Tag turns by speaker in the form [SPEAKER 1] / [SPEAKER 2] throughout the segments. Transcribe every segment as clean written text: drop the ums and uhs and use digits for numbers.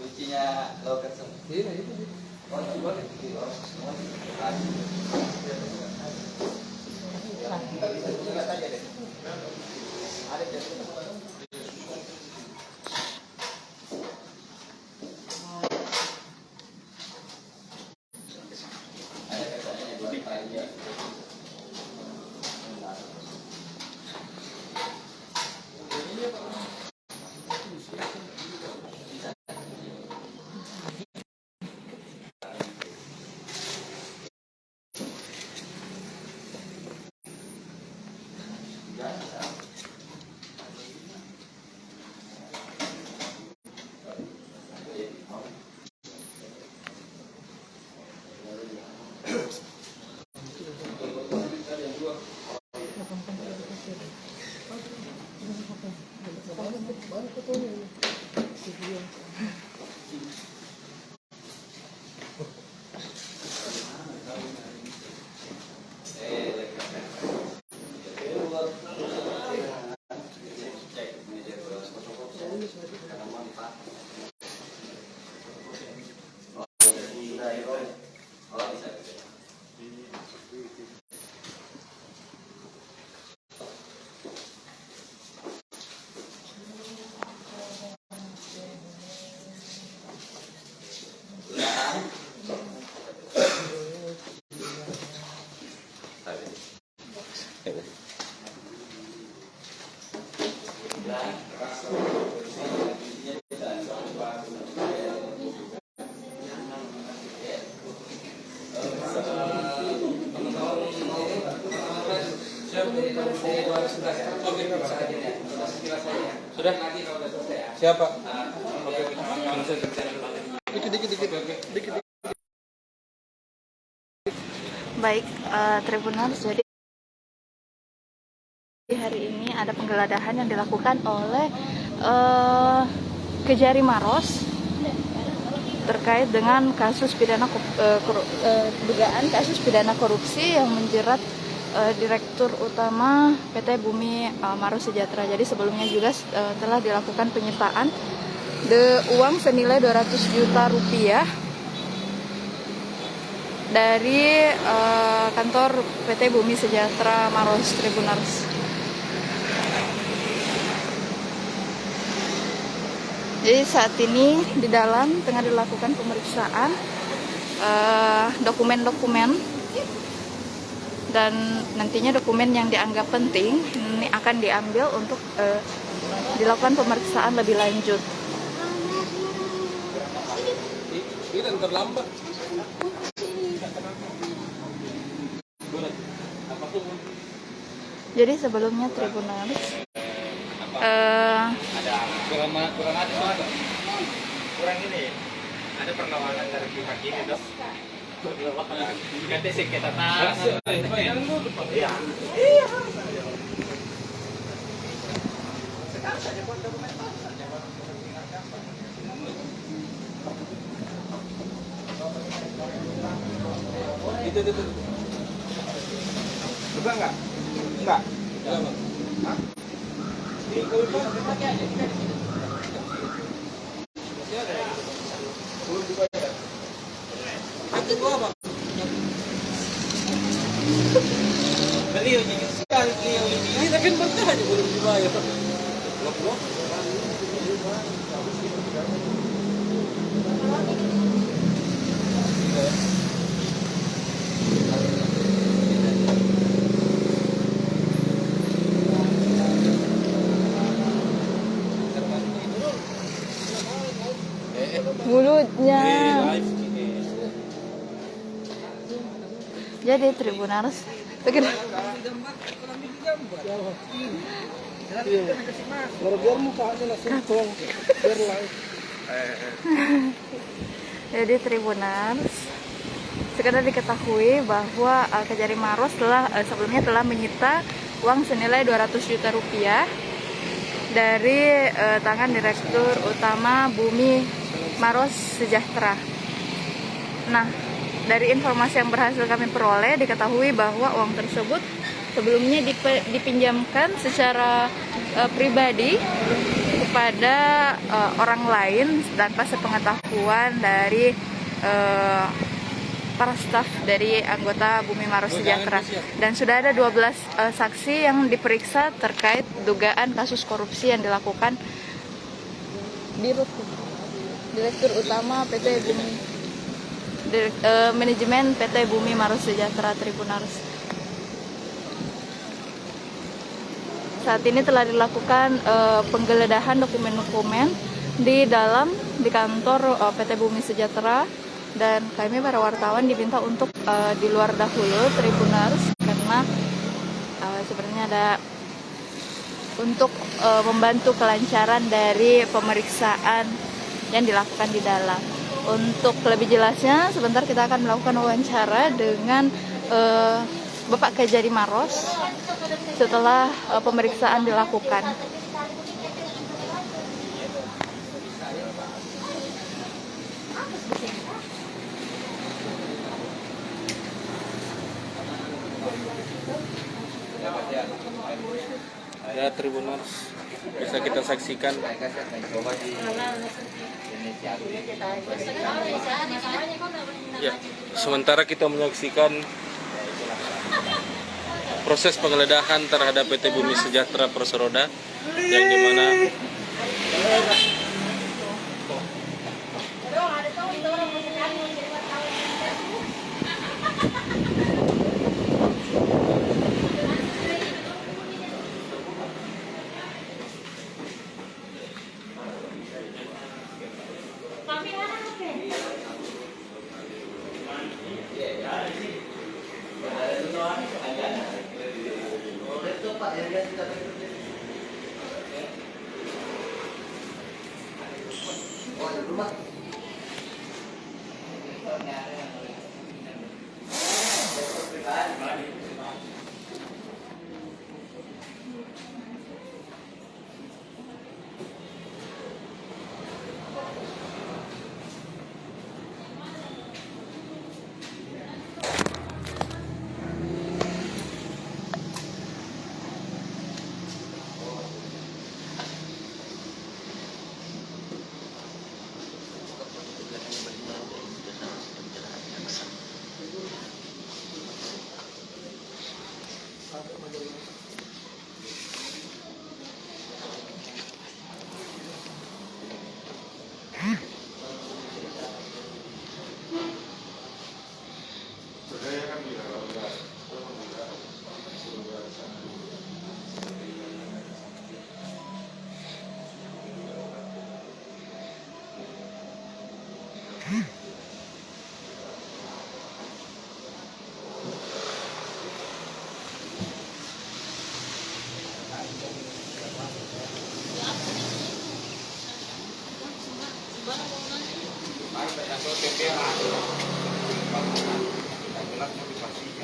[SPEAKER 1] Kuncinya loker semua. Iya, itu. Oh, boleh. Lihat aja deh. Ada jatuh.
[SPEAKER 2] Sudah? Siapa? Dikit.
[SPEAKER 3] Baik, Tribuners, jadi hari ini ada penggeledahan yang dilakukan oleh Kejari Maros terkait dengan kasus pidana dugaan kasus pidana korupsi yang menjerat Direktur Utama PT Bumi Maros Sejahtera. Jadi sebelumnya juga telah dilakukan penyitaan uang senilai 200 juta rupiah dari kantor PT Bumi Sejahtera Maros Tribuners. Jadi saat ini di dalam tengah dilakukan pemeriksaan dokumen-dokumen, dan nantinya dokumen yang dianggap penting ini akan diambil untuk dilakukan pemeriksaan lebih lanjut.
[SPEAKER 2] Ini terlambat.
[SPEAKER 3] Jadi sebelumnya Tribuners
[SPEAKER 1] Ada kurang ini. Ada perlawanan dari pihak ini, Dok. Ganti sengketa atas. Iya. Sekarang saja buat dokumen saja. Itu. Buka enggak? Enggak. Hah? Pakai aja. Itu apa? Beliau ini sekali beliau ini. Ini tapi bertahan belum dibayar. Blok.
[SPEAKER 3] mulutnya. Jadi Tribuners biar mukanya langsung biar live. Jadi Tribuners, sekedar diketahui bahwa Kejari Maros sebelumnya telah menyita uang senilai 200 juta rupiah dari tangan Direktur Utama Bumi Maros Sejahtera. Nah, dari informasi yang berhasil kami peroleh diketahui bahwa uang tersebut sebelumnya dipinjamkan secara pribadi kepada orang lain tanpa sepengetahuan dari para staf dari anggota Bumi Maros Sejahtera. Dan sudah ada 12 saksi yang diperiksa terkait dugaan kasus korupsi yang dilakukan di Direktur Utama PT Bumi Manajemen PT Bumi Maros Sejahtera Tribunars. Saat ini telah dilakukan penggeledahan dokumen-dokumen di kantor PT Bumi Sejahtera, dan kami para wartawan diminta untuk di luar dahulu Tribunars karena sebenarnya ada untuk membantu kelancaran dari pemeriksaan yang dilakukan di dalam. Untuk lebih jelasnya sebentar kita akan melakukan wawancara dengan Bapak Kejari Maros setelah pemeriksaan dilakukan.
[SPEAKER 2] Ya, Tribunars, bisa kita saksikan ya, sementara kita menyaksikan proses penggeledahan terhadap PT Bumi Sejahtera Perseroda, yang dimana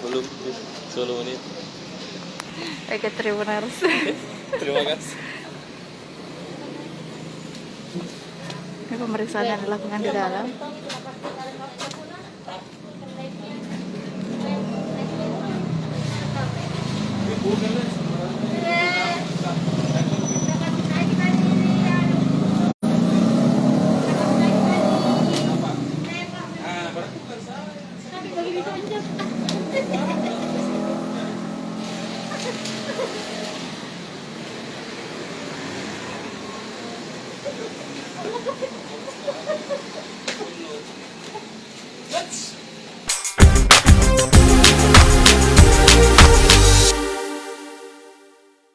[SPEAKER 2] belum 10 menit.
[SPEAKER 3] Oke, Tribunars.
[SPEAKER 2] Terima kasih.
[SPEAKER 3] Ini pemeriksaan yang dilakukan di dalam.